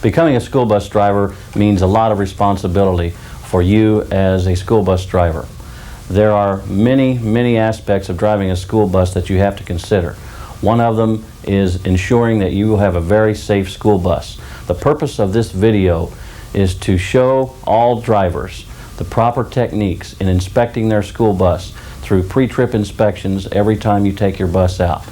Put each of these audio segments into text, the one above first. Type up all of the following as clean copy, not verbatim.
Becoming a school bus driver means a lot of responsibility for you as a school bus driver. There are many aspects of driving a school bus that you have to consider. One of them is ensuring that you will have a very safe school bus. The purpose of this video is to show all drivers the proper techniques in inspecting their school bus through pre-trip inspections every time you take your bus out.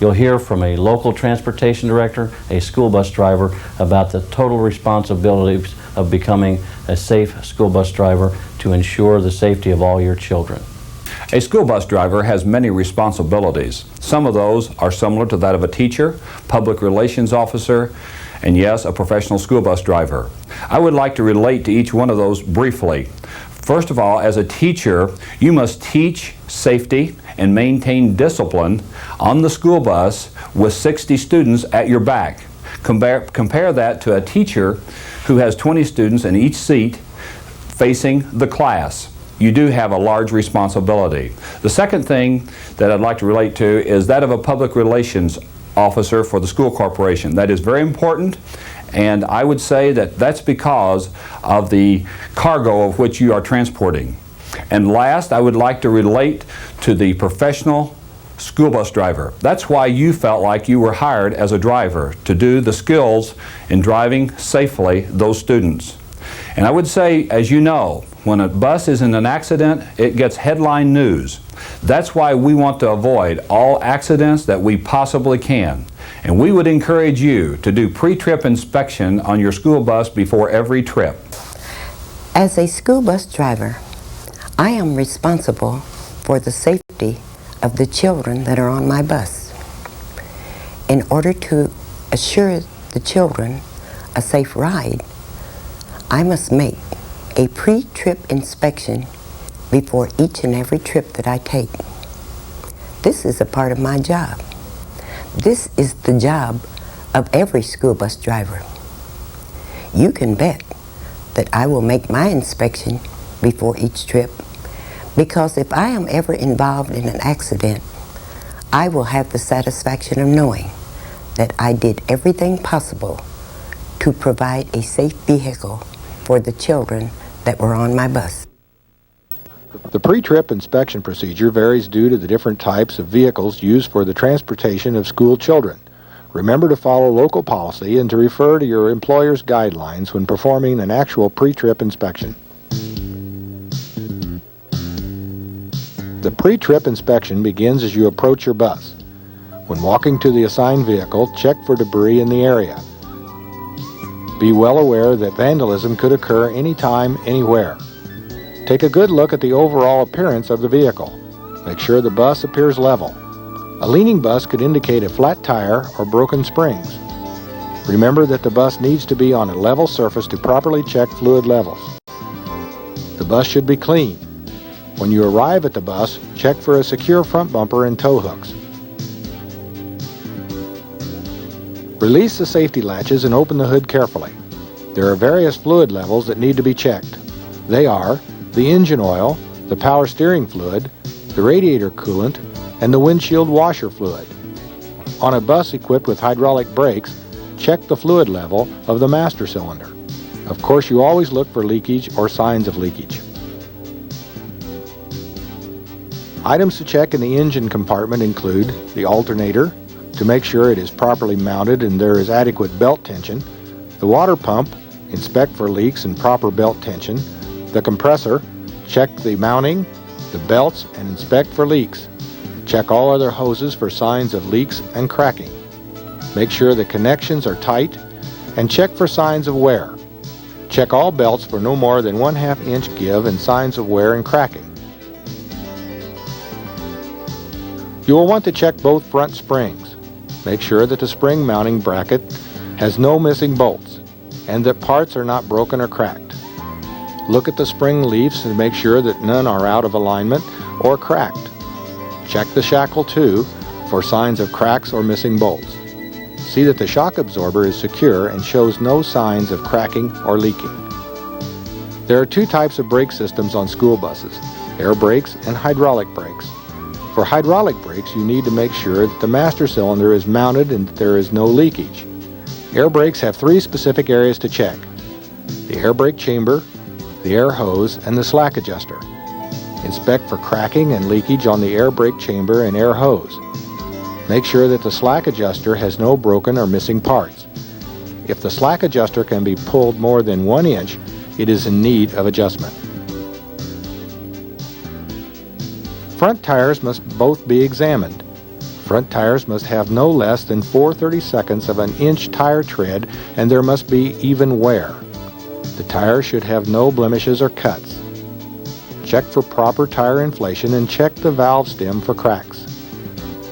You'll hear from a local transportation director, a school bus driver, about the total responsibilities of becoming a safe school bus driver to ensure the safety of all your children. A school bus driver has many responsibilities. Some of those are similar to that of a teacher, public relations officer, and yes, a professional school bus driver. I would like to relate to each one of those briefly. First of all, as a teacher, you must teach safety and maintain discipline on the school bus with 60 students at your back. Compare that to a teacher who has 20 students in each seat facing the class. You do have a large responsibility. The second thing that I'd like to relate to is that of a public relations officer for the school corporation. That is very important, and I would say that that's because of the cargo of which you are transporting. And last, I would like to relate to the professional school bus driver. That's why you felt like you were hired as a driver, to do the skills in driving safely those students. And I would say, as you know, when a bus is in an accident, it gets headline news. That's why we want to avoid all accidents that we possibly can. And we would encourage you to do pre-trip inspection on your school bus before every trip. As a school bus driver, I am responsible for the safety of the children that are on my bus. In order to assure the children a safe ride, I must make a pre-trip inspection before each and every trip that I take. This is a part of my job. This is the job of every school bus driver. You can bet that I will make my inspection before each trip, because if I am ever involved in an accident, I will have the satisfaction of knowing that I did everything possible to provide a safe vehicle for the children that were on my bus. The pre-trip inspection procedure varies due to the different types of vehicles used for the transportation of school children. Remember to follow local policy and to refer to your employer's guidelines when performing an actual pre-trip inspection. The pre-trip inspection begins as you approach your bus. When walking to the assigned vehicle, check for debris in the area. Be well aware that vandalism could occur anytime, anywhere. Take a good look at the overall appearance of the vehicle. Make sure the bus appears level. A leaning bus could indicate a flat tire or broken springs. Remember that the bus needs to be on a level surface to properly check fluid levels. The bus should be clean. When you arrive at the bus, check for a secure front bumper and tow hooks. Release the safety latches and open the hood carefully. There are various fluid levels that need to be checked. They are the engine oil, the power steering fluid, the radiator coolant, and the windshield washer fluid. On a bus equipped with hydraulic brakes, check the fluid level of the master cylinder. Of course, you always look for leakage or signs of leakage. Items to check in the engine compartment include the alternator, to make sure it is properly mounted and there is adequate belt tension, the water pump, inspect for leaks and proper belt tension, the compressor, check the mounting, the belts, and inspect for leaks. Check all other hoses for signs of leaks and cracking. Make sure the connections are tight and check for signs of wear. Check all belts for no more than 1/2 inch give and signs of wear and cracking. You will want to check both front springs. Make sure that the spring mounting bracket has no missing bolts and that parts are not broken or cracked. Look at the spring leaves to make sure that none are out of alignment or cracked. Check the shackle too for signs of cracks or missing bolts. See that the shock absorber is secure and shows no signs of cracking or leaking. There are two types of brake systems on school buses, air brakes and hydraulic brakes. For hydraulic brakes, you need to make sure that the master cylinder is mounted and that there is no leakage. Air brakes have three specific areas to check: the air brake chamber, the air hose, and the slack adjuster. Inspect for cracking and leakage on the air brake chamber and air hose. Make sure that the slack adjuster has no broken or missing parts. If the slack adjuster can be pulled more than 1 inch, it is in need of adjustment. Front tires must both be examined. Front tires must have no less than 4/32 of an inch tire tread, and there must be even wear. The tire should have no blemishes or cuts. Check for proper tire inflation and check the valve stem for cracks.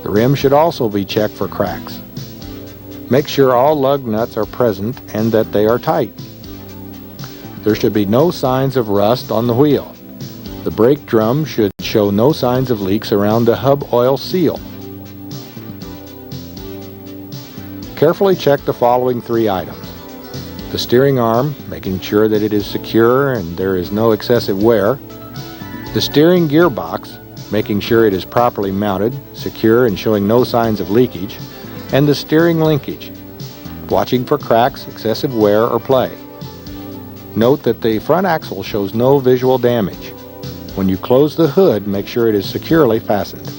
The rim should also be checked for cracks. Make sure all lug nuts are present and that they are tight. There should be no signs of rust on the wheel. The brake drum should show no signs of leaks around the hub oil seal. Carefully check the following 3 items: the steering arm, making sure that it is secure and there is no excessive wear; the steering gearbox, making sure it is properly mounted, secure, and showing no signs of leakage; and the steering linkage, watching for cracks, excessive wear, or play. Note that the front axle shows no visual damage. When you close the hood, make sure it is securely fastened.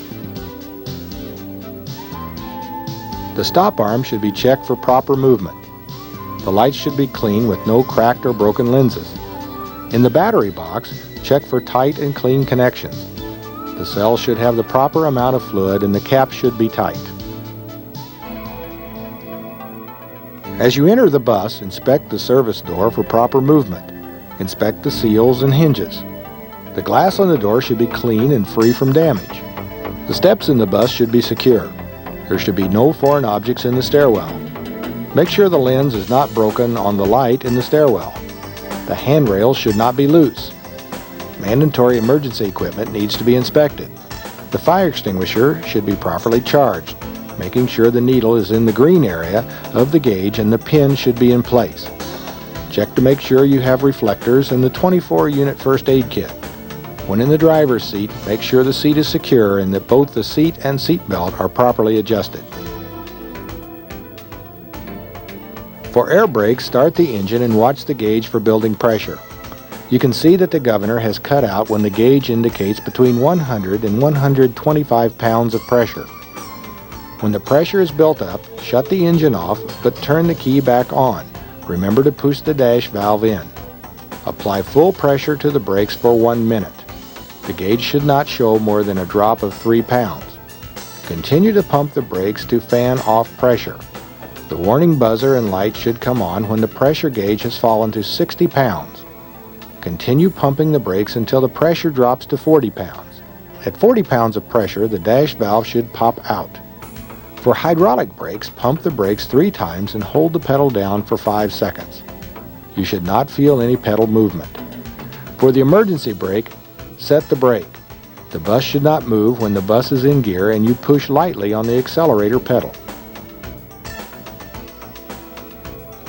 The stop arm should be checked for proper movement. The lights should be clean with no cracked or broken lenses. In the battery box, check for tight and clean connections. The cell should have the proper amount of fluid and the cap should be tight. As you enter the bus, inspect the service door for proper movement. Inspect the seals and hinges. The glass on the door should be clean and free from damage. The steps in the bus should be secure. There should be no foreign objects in the stairwell. Make sure the lens is not broken on the light in the stairwell. The handrail should not be loose. Mandatory emergency equipment needs to be inspected. The fire extinguisher should be properly charged, making sure the needle is in the green area of the gauge and the pin should be in place. Check to make sure you have reflectors and the 24-unit first aid kit. When in the driver's seat, make sure the seat is secure and that both the seat and seat belt are properly adjusted. For air brakes, start the engine and watch the gauge for building pressure. You can see that the governor has cut out when the gauge indicates between 100 and 125 pounds of pressure. When the pressure is built up, shut the engine off, but turn the key back on. Remember to push the dash valve in. Apply full pressure to the brakes for 1 minute. The gauge should not show more than a drop of 3 pounds. Continue to pump the brakes to fan off pressure. The warning buzzer and light should come on when the pressure gauge has fallen to 60 pounds. Continue pumping the brakes until the pressure drops to 40 pounds. At 40 pounds of pressure, the dash valve should pop out. For hydraulic brakes, pump the brakes 3 times and hold the pedal down for 5 seconds. You should not feel any pedal movement. For the emergency brake, set the brake. The bus should not move when the bus is in gear and you push lightly on the accelerator pedal.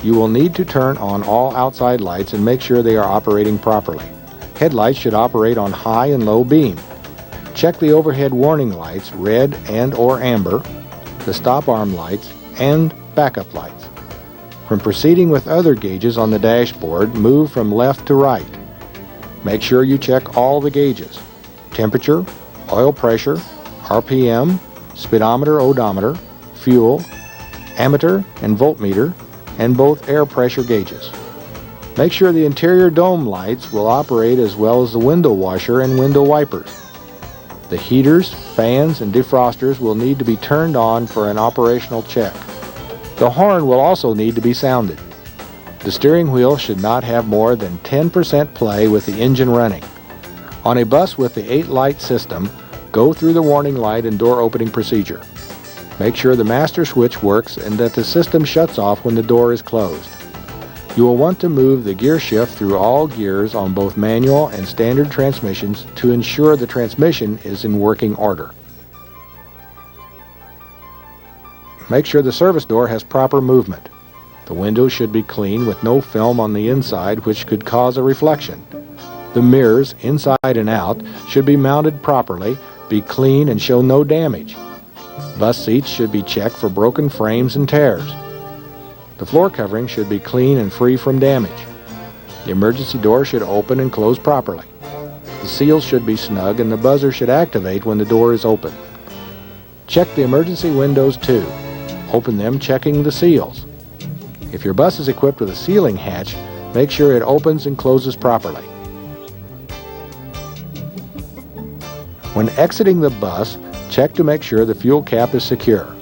You will need to turn on all outside lights and make sure they are operating properly. Headlights should operate on high and low beam. Check the overhead warning lights, red and/or amber, the stop arm lights, and backup lights. When proceeding with other gauges on the dashboard, move from left to right. Make sure you check all the gauges: temperature, oil pressure, RPM, speedometer, odometer, fuel, ammeter and voltmeter, and both air pressure gauges. Make sure the interior dome lights will operate as well as the window washer and window wipers. The heaters, fans, and defrosters will need to be turned on for an operational check. The horn will also need to be sounded. The steering wheel should not have more than 10% play with the engine running. On a bus with the 8-light system, go through the warning light and door opening procedure. Make sure the master switch works and that the system shuts off when the door is closed. You will want to move the gear shift through all gears on both manual and standard transmissions to ensure the transmission is in working order. Make sure the service door has proper movement. The windows should be clean with no film on the inside which could cause a reflection. The mirrors, inside and out, should be mounted properly, be clean and show no damage. Bus seats should be checked for broken frames and tears. The floor covering should be clean and free from damage. The emergency door should open and close properly. The seals should be snug and the buzzer should activate when the door is open. Check the emergency windows too. Open them checking the seals. If your bus is equipped with a sealing hatch, make sure it opens and closes properly. When exiting the bus, check to make sure the fuel cap is secure.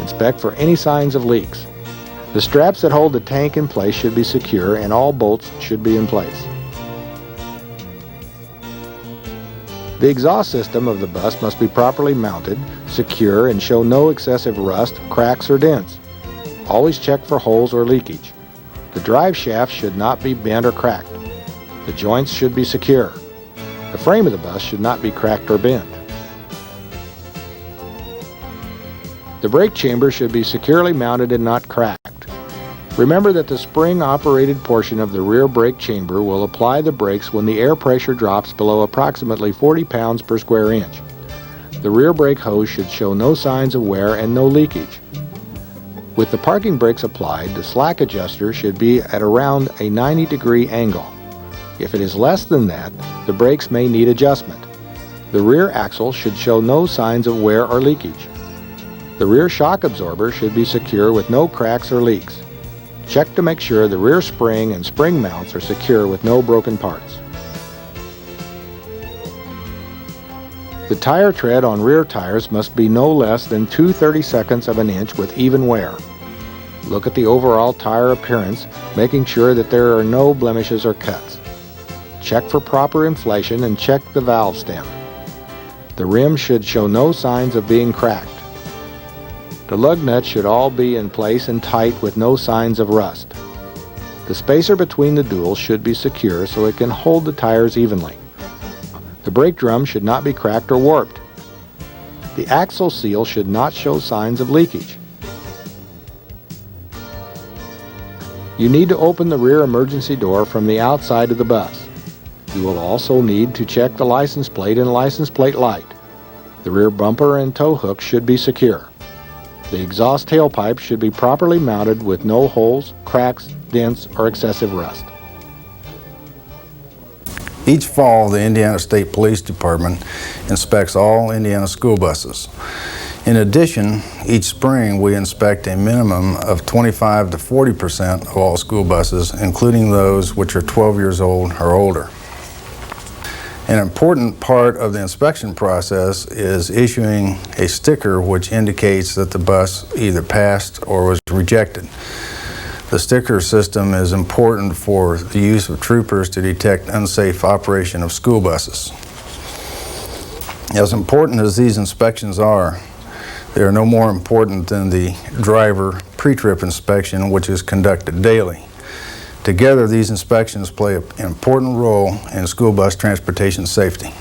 Inspect for any signs of leaks. The straps that hold the tank in place should be secure and all bolts should be in place. The exhaust system of the bus must be properly mounted, secure, and show no excessive rust, cracks, or dents. Always check for holes or leakage. The drive shaft should not be bent or cracked. The joints should be secure. The frame of the bus should not be cracked or bent. The brake chamber should be securely mounted and not cracked. Remember that the spring-operated portion of the rear brake chamber will apply the brakes when the air pressure drops below approximately 40 pounds per square inch. The rear brake hose should show no signs of wear and no leakage. With the parking brakes applied, the slack adjuster should be at around a 90-degree angle. If it is less than that, the brakes may need adjustment. The rear axle should show no signs of wear or leakage. The rear shock absorber should be secure with no cracks or leaks. Check to make sure the rear spring and spring mounts are secure with no broken parts. The tire tread on rear tires must be no less than 2/32 of an inch with even wear. Look at the overall tire appearance, making sure that there are no blemishes or cuts. Check for proper inflation and check the valve stem. The rim should show no signs of being cracked. The lug nuts should all be in place and tight with no signs of rust. The spacer between the duals should be secure so it can hold the tires evenly. The brake drum should not be cracked or warped. The axle seal should not show signs of leakage. You need to open the rear emergency door from the outside of the bus. You will also need to check the license plate and license plate light. The rear bumper and tow hook should be secure. The exhaust tailpipe should be properly mounted with no holes, cracks, dents, or excessive rust. Each fall, the Indiana State Police Department inspects all Indiana school buses. In addition, each spring we inspect a minimum of 25 to 40% of all school buses, including those which are 12 years old or older. An important part of the inspection process is issuing a sticker which indicates that the bus either passed or was rejected. The sticker system is important for the use of troopers to detect unsafe operation of school buses. As important as these inspections are, they are no more important than the driver pre-trip inspection, which is conducted daily. Together, these inspections play an important role in school bus transportation safety.